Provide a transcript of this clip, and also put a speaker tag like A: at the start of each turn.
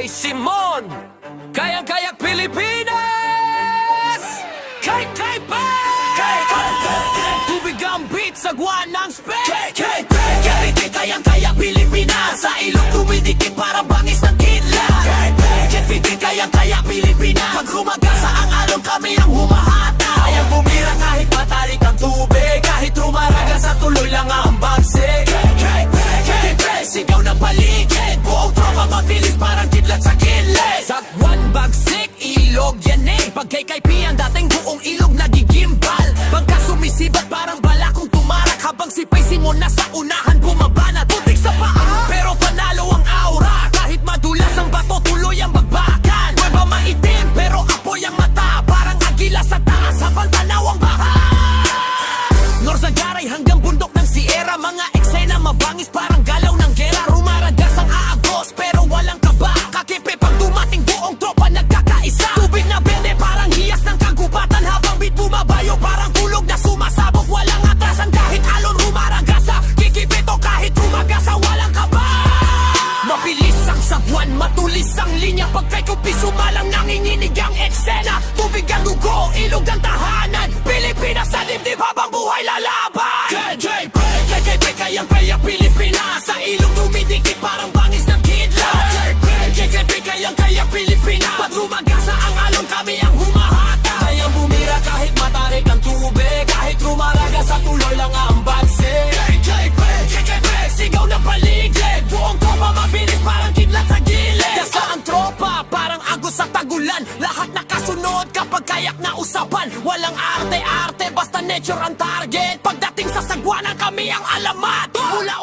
A: Ray Simon, kayang-kayak Pilipinas! KKP! Tubig ang beat, sagwa ng spin! KKP! Kayang-kayak Pilipinas, sa ilong dumidikit para bangis ng kidlat! KKP! Kayang-kayak Pilipinas, pag humagasa ang alon kami ang humahata. Kayang bumira kahit matarik ang tubig, kahit rumaraga sa tuloy lang ang bagsik. Sigaw ng paligid, buong tropa mabilis parang kidlat sa kilid. Sagwan, bagsik, ilog, yanig, pag KKP ang dating buong ilog nagigimbal. Bangka sumisibat parang bala kung tumarak, habang sipay Simon na sa unahan bumaba na tutik sa paa. Pero panalo ang aura, kahit madulas ang bato tuloy ang bagbakan. Nueva maitim pero apoy ang mata, parang agila sa taas habang tanaw ang baha. Norzagaray hanggang bundok ng Sierra, mga eksena mabangis parang galaw ng gera. Rumaragas ang aagos pero walang kaba, kakipi pag dumating buong tropa nagkakaisa. Tubig na bende parang hiyas ng kagubatan, habang beat bumabayo parang kulog na sumasabog. Walang atrasan kahit alon rumaragasa, kikipito kahit rumagasa walang kaba. Mabilis ang sagwan, matulis ang linya, pag kay kupi sumalang nanginginig ang eksena. Tubig ang dugo, ilog ang tahanan, Pilipinas sa dibdib habang buhay lalaban. KKP, KKP, kayang-kayak Pilipinas, sa ilong dumidikit parang bangis ng kidlat. KKP, kayang-kayak Pilipinas, pag rumagasa ang alon kami ang humahata. Kayang bumira kahit matarik ang tubig, kahit rumaraga sa tuloy lang ang bagsik. KKP, KKP, sigaw ng paligid, buong tropa mabilis parang kidlat sa gilid. Dasa ang tropa, parang agos sa tagulan, lahat nakasunod kapag kayak na usapan. Walang arte-arte, basta nature ang target, pagdating sa sagwanan kami ang alamat. Mula